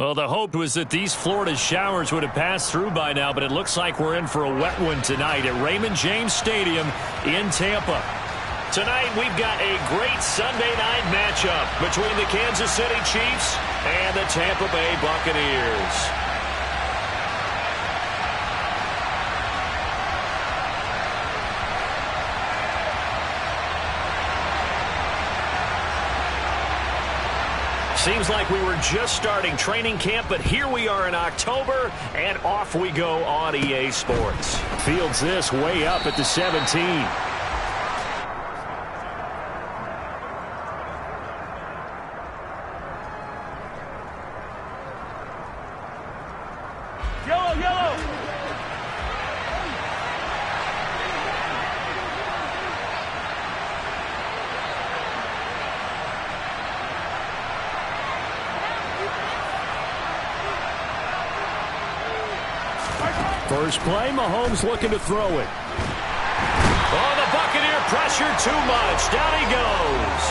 Well, the hope was that these Florida showers would have passed through by now, but it looks like we're in for a wet one tonight at Raymond James Stadium in Tampa. Tonight, we've got a great Sunday night matchup between the Kansas City Chiefs and the Tampa Bay Buccaneers. Seems like we were just starting training camp, but here we are in October, and off we go on EA Sports. Fields this way up at the 17. Yellow, yellow! First play, Mahomes looking to throw it. Oh, the Buccaneer pressure too much. Down he goes.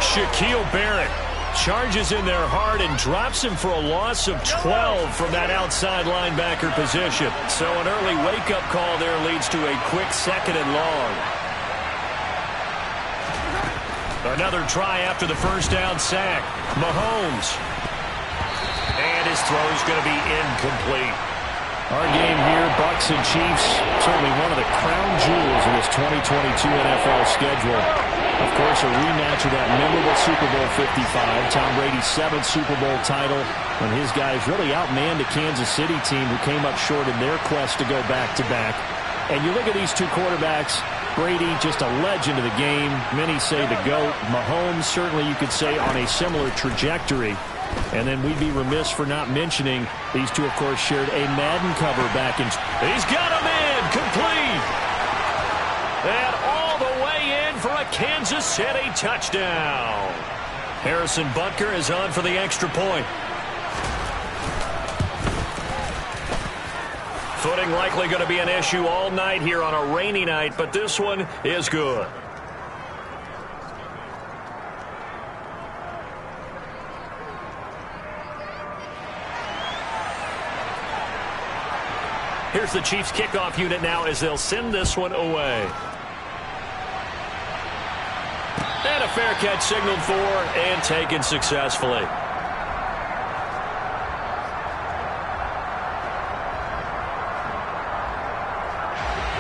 Shaquille Barrett charges in there hard and drops him for a loss of 12 from that outside linebacker position. So an early wake-up call there leads to a quick second and long. Another try after the first down sack. Mahomes. And his throw is going to be incomplete. Our game here, Bucs and Chiefs, certainly one of the crown jewels of this 2022 NFL schedule. Of course, a rematch of that memorable Super Bowl 55, Tom Brady's 7th Super Bowl title, when his guys really outmanned the Kansas City team who came up short in their quest to go back-to-back. And you look at these two quarterbacks, Brady, just a legend of the game. Many say the GOAT. Mahomes, certainly you could say on a similar trajectory. And then we'd be remiss for not mentioning these two, of course, shared a Madden cover back in. He's got him in, complete. And all the way in for a Kansas City touchdown. Harrison Butker is on for the extra point. Footing likely going to be an issue all night here on a rainy night, but this one is good. Here's the Chiefs kickoff unit now as they'll send this one away. And a fair catch signaled for and taken successfully.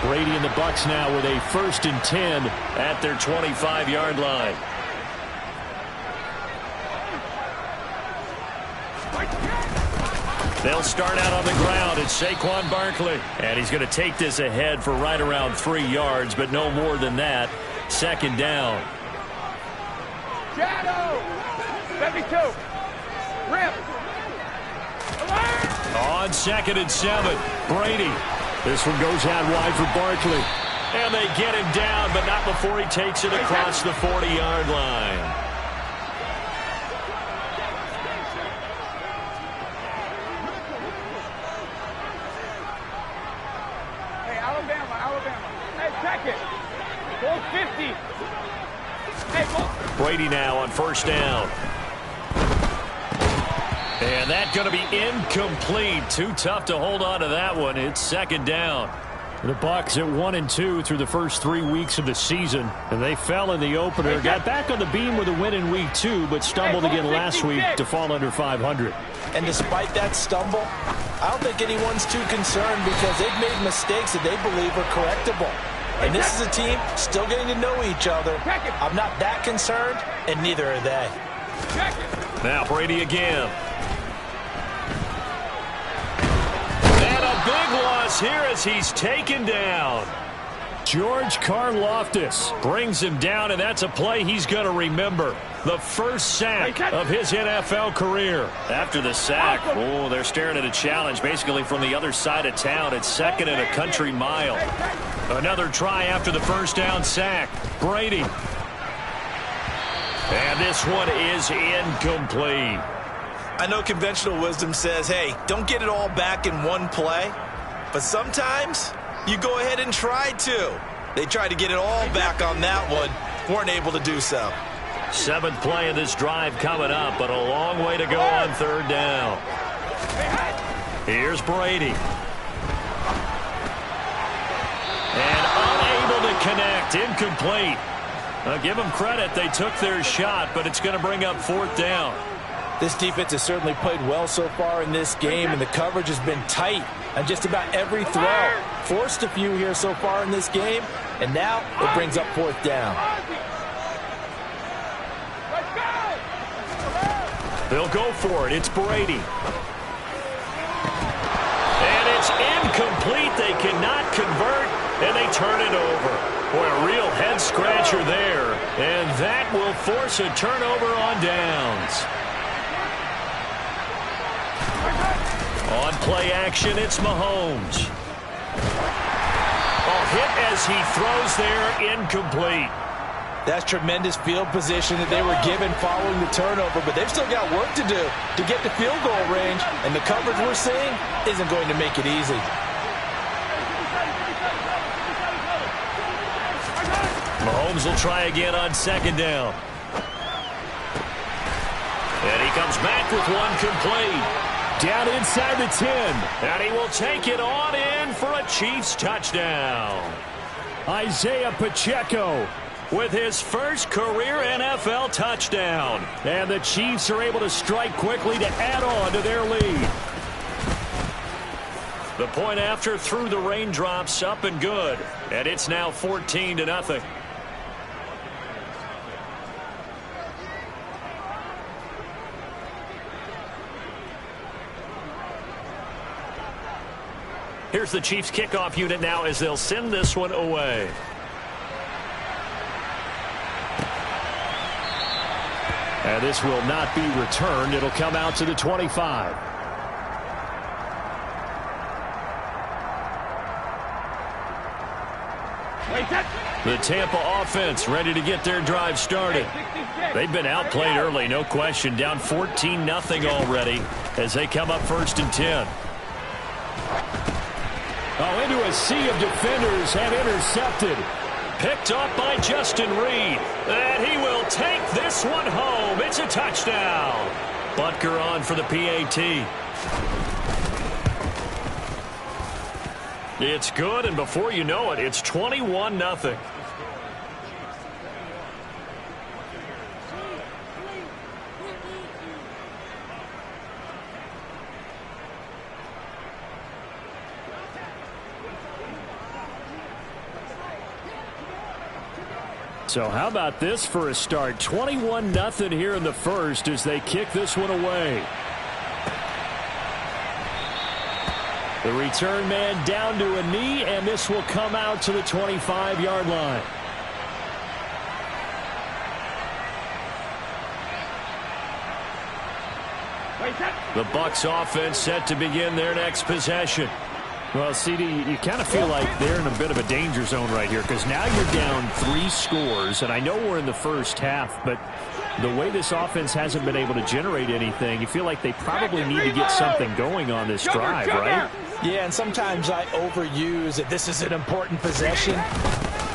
Brady and the Bucs now with a 1st and 10 at their 25-yard line. They'll start out on the ground. It's Saquon Barkley. And he's going to take this ahead for right around 3 yards, but no more than that. 2nd down. Shadow! 72. Rip! On 2nd and 7, Brady. This one goes out wide for Barkley. And they get him down, but not before he takes it across the 40-yard line. Brady now on 1st down. And that's going to be incomplete. Too tough to hold on to that one. It's 2nd down. The Bucs at 1-2 through the first 3 weeks of the season. And they fell in the opener. Got back on the beam with a win in week 2, but stumbled again last week to fall under 500. And despite that stumble, I don't think anyone's too concerned because they've made mistakes that they believe are correctable. And this is a team still getting to know each other. I'm not that concerned, and neither are they. Now Brady again. And a big loss here as he's taken down. George Karlaftis brings him down, and that's a play he's going to remember. The first sack of his NFL career. After the sack, oh, they're staring at a challenge basically from the other side of town. It's 2nd and a country mile. Another try after the first down sack. Brady. And this one is incomplete. I know conventional wisdom says, hey, don't get it all back in one play. But sometimes you go ahead and try to. They tried to get it all back on that one. Weren't able to do so. Seventh play of this drive coming up, but a long way to go on third down. Here's Brady. And unable to connect. Incomplete. I'll give them credit. They took their shot, but it's going to bring up fourth down. This defense has certainly played well so far in this game, and the coverage has been tight on just about every throw. Forced a few here so far in this game, and now it brings up fourth down. They'll go for it. It's Brady. And it's incomplete. They cannot convert, and they turn it over. Boy, a real head-scratcher there. And that will force a turnover on downs. On play action, it's Mahomes. A hit as he throws there, incomplete. That's tremendous field position that they were given following the turnover, but they've still got work to do to get to field goal range, and the coverage we're seeing isn't going to make it easy. Mahomes will try again on second down. And he comes back with one complete. Down inside the 10. And he will take it on in for a Chiefs touchdown. Isaiah Pacheco with his first career NFL touchdown. And the Chiefs are able to strike quickly to add on to their lead. The point after through the raindrops, up and good. And it's now 14-0. Here's the Chiefs kickoff unit now as they'll send this one away. And this will not be returned. It'll come out to the 25. The Tampa offense ready to get their drive started. They've been outplayed early, no question. Down 14-0 already as they come up 1st and 10. Oh, into a sea of defenders and intercepted. Picked up by Justin Reed. And he will take this one home. It's a touchdown. Butker on for the PAT. It's good, and before you know it, it's 21-0. So how about this for a start? 21-0 here in the first as they kick this one away. The return man down to a knee, and this will come out to the 25-yard line. The Bucs offense set to begin their next possession. Well, CD, you kind of feel like they're in a bit of a danger zone right here because now you're down 3 scores, and I know we're in the first half, but the way this offense hasn't been able to generate anything, you feel like they probably need to get something going on this drive, right? Yeah, and sometimes I overuse that this is an important possession,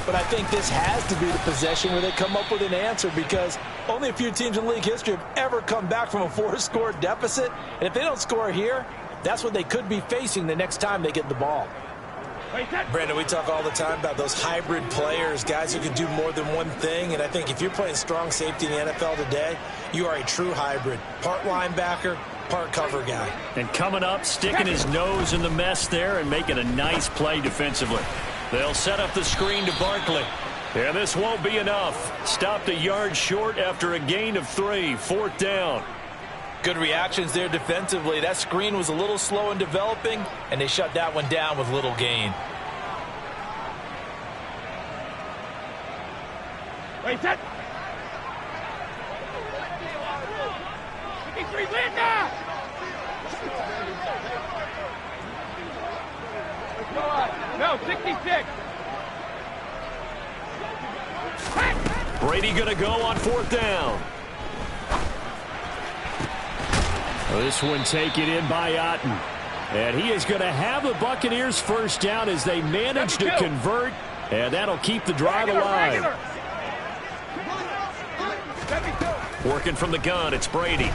but I think this has to be the possession where they come up with an answer because only a few teams in league history have ever come back from a 4-score deficit, and if they don't score here, that's what they could be facing the next time they get the ball. Brandon, we talk all the time about those hybrid players, guys who can do more than one thing, and I think if you're playing strong safety in the NFL today, you are a true hybrid. Part linebacker, part cover guy. And coming up, sticking his nose in the mess there and making a nice play defensively. They'll set up the screen to Barkley. And this won't be enough. Stopped a yard short after a gain of 3, 4th down. Good reactions there defensively. That screen was a little slow in developing, and they shut that one down with little gain. Wait, set. 53, Linda! No, 66. Brady gonna go on 4th down. This one taken in by Otten. And he is going to have the Buccaneers first down as they manage to convert. And that'll keep the drive alive. Working from the gun, it's Brady.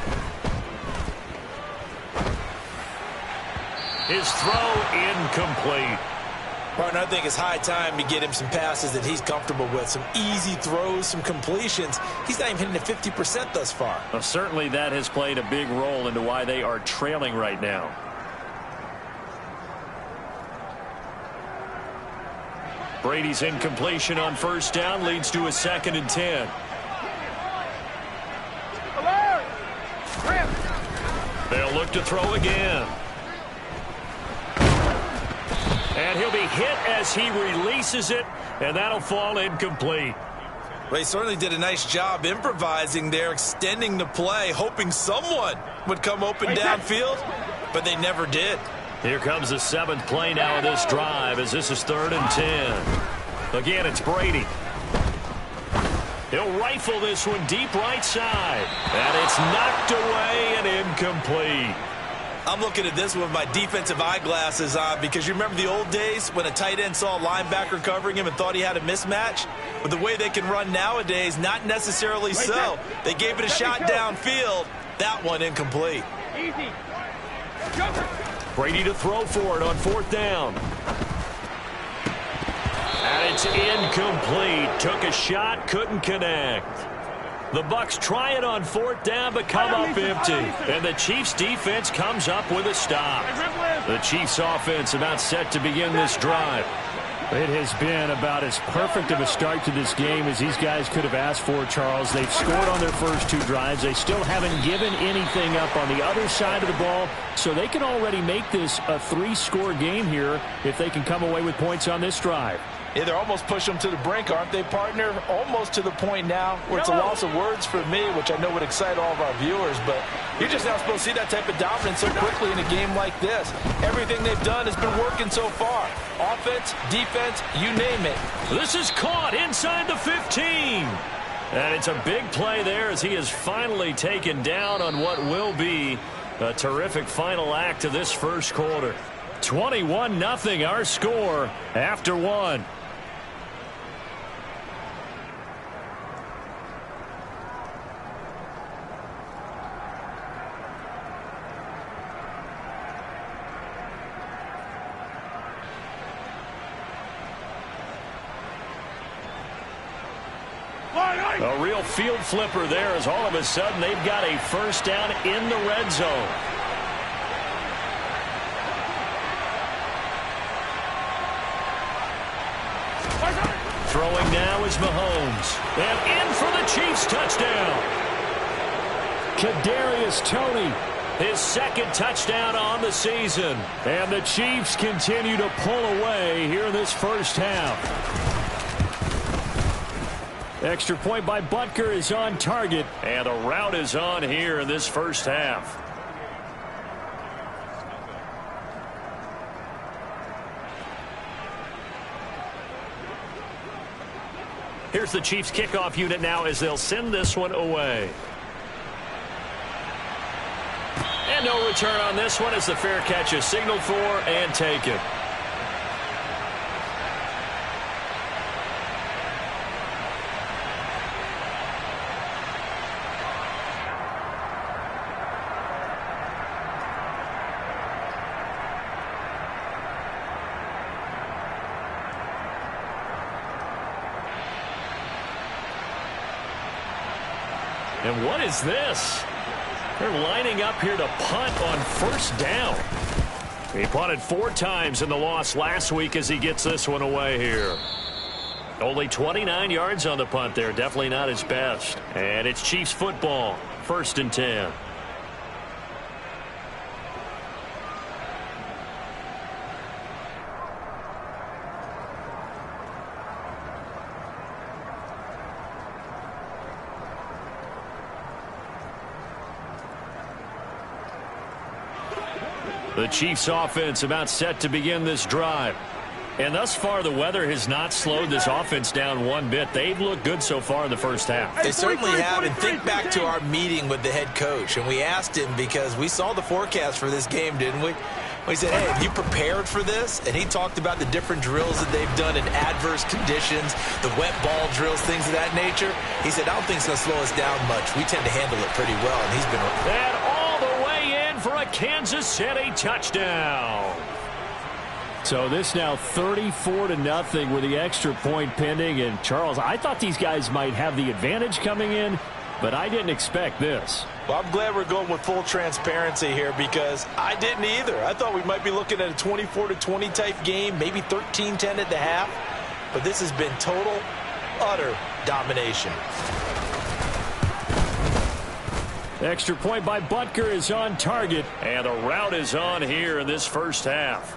His throw incomplete. Partner, I think it's high time to get him some passes that he's comfortable with. Some easy throws, some completions. He's not even hitting at 50% thus far. Well, certainly that has played a big role into why they are trailing right now. Brady's incompletion on first down leads to a 2nd and 10. They'll look to throw again. And he'll be hit as he releases it, and that'll fall incomplete. Well, he certainly did a nice job improvising there, extending the play, hoping someone would come open downfield, but they never did. Here comes the 7th play now of this drive as this is 3rd and 10. Again, it's Brady. He'll rifle this one deep right side. And it's knocked away and incomplete. I'm looking at this with my defensive eyeglasses on because you remember the old days when a tight end saw a linebacker covering him and thought he had a mismatch? With the way they can run nowadays, not necessarily so. They gave it a shot downfield. That one incomplete. Easy. Brady to throw for it on 4th down. And it's incomplete. Took a shot, couldn't connect. The Bucs try it on 4th down, but come up empty. And the Chiefs defense comes up with a stop. The Chiefs offense about set to begin this drive. It has been about as perfect of a start to this game as these guys could have asked for, Charles. They've scored on their first 2 drives. They still haven't given anything up on the other side of the ball, so they can already make this a 3-score game here if they can come away with points on this drive. Yeah, they're almost pushing them to the brink, aren't they, partner? Almost to the point now where it's a loss of words for me, which I know would excite all of our viewers, but you're just not supposed to see that type of dominance so quickly in a game like this. Everything they've done has been working so far. Offense, defense, you name it. This is caught inside the 15. And it's a big play there as he is finally taken down on what will be a terrific final act of this first quarter. 21-0 our score after 1. A real field flipper there as all of a sudden they've got a first down in the red zone. Throwing now is Mahomes. And in for the Chiefs touchdown. Kadarius Toney. His 2nd touchdown on the season. And the Chiefs continue to pull away here in this first half. Extra point by Butker is on target. And the route is on here in this first half. Here's the Chiefs kickoff unit now as they'll send this one away. And no return on this one as the fair catch is signaled for and taken. And what is this? They're lining up here to punt on first down. He punted 4 times in the loss last week as he gets this one away here. Only 29 yards on the punt there. Definitely not his best. And it's Chiefs football. 1st and 10. The Chiefs offense about set to begin this drive. And thus far, the weather has not slowed this offense down one bit. They've looked good so far in the first half. They certainly have. And think back to our meeting with the head coach. And we asked him because we saw the forecast for this game, didn't we? He said, hey, have you prepared for this? And he talked about the different drills that they've done in adverse conditions, the wet ball drills, things of that nature. He said, I don't think it's going to slow us down much. We tend to handle it pretty well, and he's been... And all the way in for a Kansas City touchdown. So this now 34-0 with the extra point pending. And, Charles, I thought these guys might have the advantage coming in, but I didn't expect this. Well, I'm glad we're going with full transparency here because I didn't either. I thought we might be looking at a 24-20 type game, maybe 13-10 at the half. But this has been total, utter domination. Extra point by Butker is on target. And the route is on here in this first half.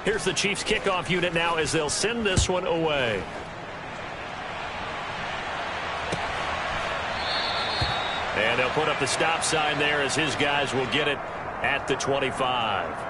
Here's the Chiefs kickoff unit now as they'll send this one away. And they'll put up the stop sign there as his guys will get it at the 25.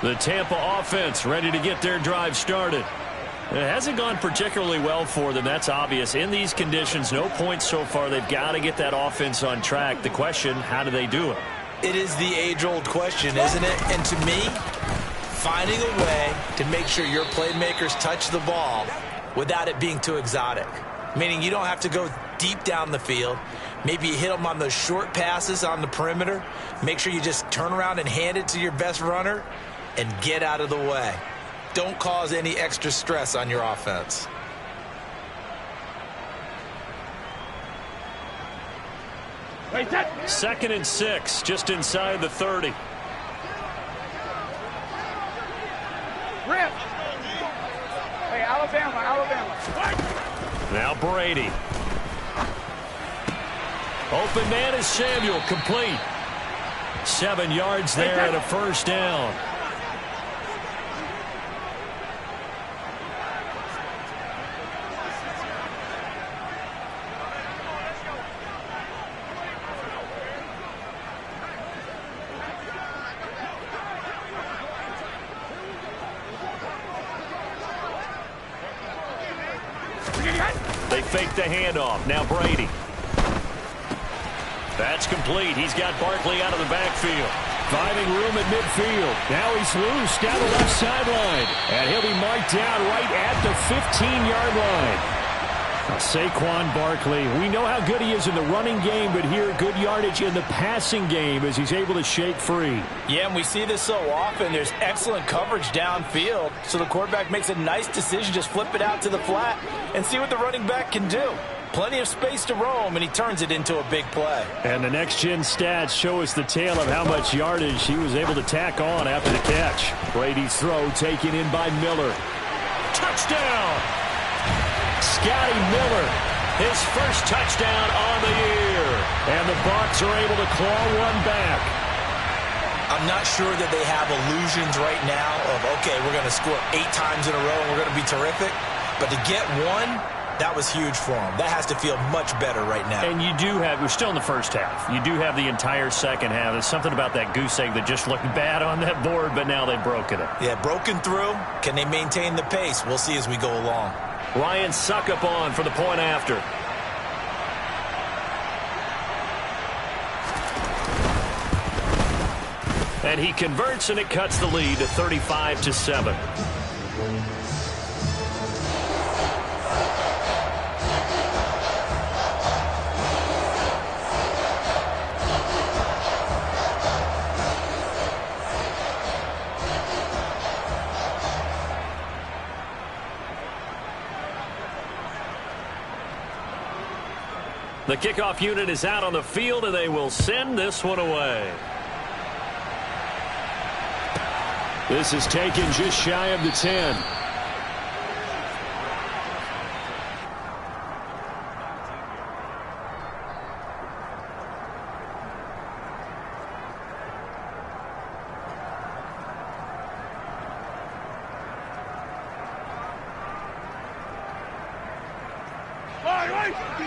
The Tampa offense ready to get their drive started. It hasn't gone particularly well for them. That's obvious. In these conditions, no points so far. They've got to get that offense on track. The question, how do they do it? It is the age-old question, isn't it? And to me, finding a way to make sure your playmakers touch the ball without it being too exotic. Meaning you don't have to go deep down the field. Maybe you hit them on those short passes on the perimeter. Make sure you just turn around and hand it to your best runner and get out of the way. Don't cause any extra stress on your offense. Second and 6, just inside the 30. Rip. Hey, Alabama. Now Brady. Open man is Samuel, complete. 7 yards there and a first down. They fake the handoff. Now Brady. That's complete. He's got Barkley out of the backfield. Finding room at midfield. Now he's loose down the left sideline. And he'll be marked down right at the 15-yard line. Saquon Barkley, we know how good he is in the running game, but here good yardage in the passing game as he's able to shake free. Yeah, and we see this so often. There's excellent coverage downfield, so the quarterback makes a nice decision. Just flip it out to the flat and see what the running back can do. Plenty of space to roam, and he turns it into a big play. And the next-gen stats show us the tale of how much yardage he was able to tack on after the catch. Brady's throw taken in by Miller. Touchdown! Scotty Miller, his first touchdown on the year. And the Bucs are able to claw one back. I'm not sure that they have illusions right now of, okay, we're going to score 8 times in a row and we're going to be terrific. But to get one, that was huge for them. That has to feel much better right now. And you do have, we're still in the first half. You do have the entire second half. There's something about that goose egg that just looked bad on that board, but now they've broken it. Yeah, broken through. Can they maintain the pace? We'll see as we go along. Ryan Succop for the point after. And he converts, and it cuts the lead to 35-7. The kickoff unit is out on the field, and they will send this one away. This is taken just shy of the 10.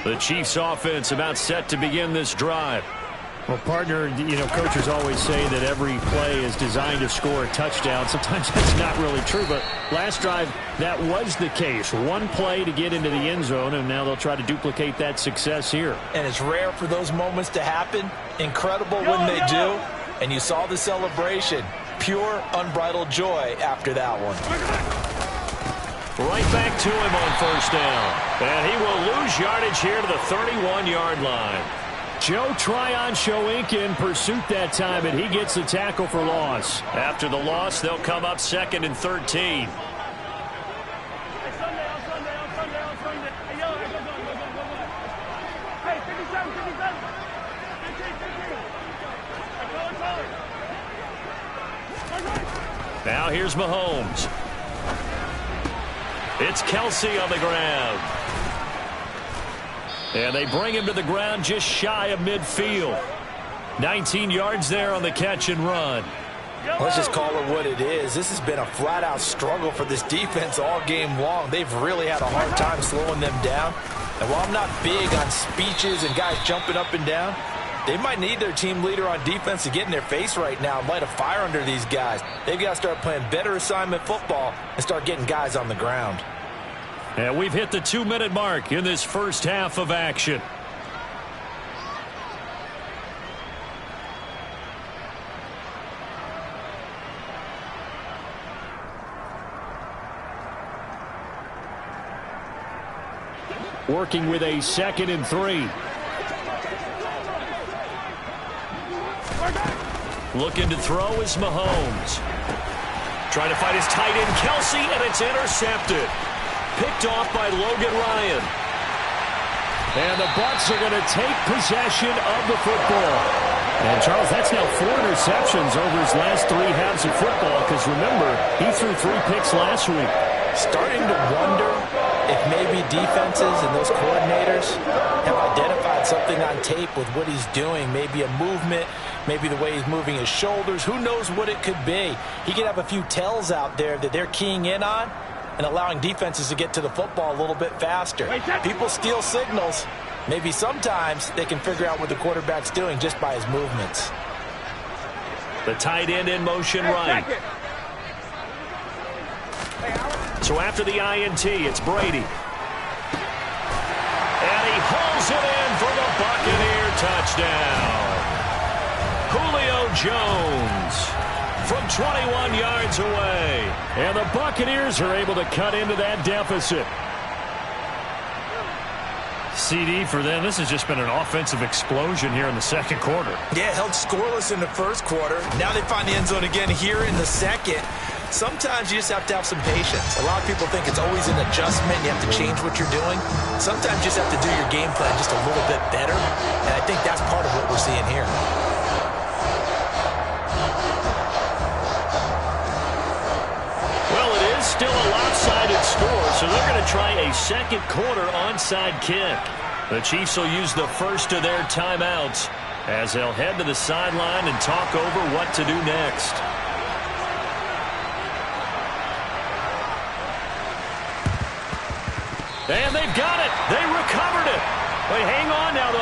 The Chiefs offense about set to begin this drive. Well, partner, coaches always say that every play is designed to score a touchdown. Sometimes that's not really true, but last drive, that was the case. One play to get into the end zone, and now they'll try to duplicate that success here. And it's rare for those moments to happen. Incredible when they do. And you saw the celebration. Pure, unbridled joy after that one. Right back to him on first down. And he will lose yardage here to the 31-yard line. Joe Tryon-Shoyinka in pursuit that time, and he gets the tackle for loss. After the loss, they'll come up 2nd and 13. Now here's Mahomes. It's Kelsey on the ground. And they bring him to the ground just shy of midfield. 19 yards there on the catch and run. Let's just call it what it is. This has been a flat-out struggle for this defense all game long. They've really had a hard time slowing them down. And while I'm not big on speeches and guys jumping up and down, they might need their team leader on defense to get in their face right now and light a fire under these guys. They've got to start playing better assignment football and start getting guys on the ground. And we've hit the 2-minute mark in this first half of action. Working with a 2nd and 3. Looking to throw is Mahomes. Trying to find his tight end, Kelsey, and it's intercepted. Picked off by Logan Ryan. And the Bucs are going to take possession of the football. And, Charles, that's now 4 interceptions over his last 3 halves of football, because, remember, he threw 3 picks last week. Starting to wonder if maybe defenses and those coordinators have identified something on tape with what he's doing. Maybe a movement, maybe the way he's moving his shoulders. Who knows what it could be? He could have a few tells out there that they're keying in on and allowing defenses to get to the football a little bit faster. People steal signals. Maybe sometimes they can figure out what the quarterback's doing just by his movements. The tight end in motion right. So after the INT, it's Brady. And he hauls it in for the Buccaneer touchdown. Julio Jones from 21 yards away. And the Buccaneers are able to cut into that deficit. CD for them. This has just been an offensive explosion here in the second quarter. Yeah, held scoreless in the first quarter. Now they find the end zone again here in the second. Sometimes you just have to have some patience. A lot of people think it's always an adjustment. You have to change what you're doing. Sometimes you just have to do your game plan just a little bit better. And I think that's part of what we're seeing here. Well, it is still a lopsided score, so they're going to try a second quarter onside kick. The Chiefs will use the first of their timeouts as they'll head to the sideline and talk over what to do next. And they've got it. They recovered it. But hang on now, though.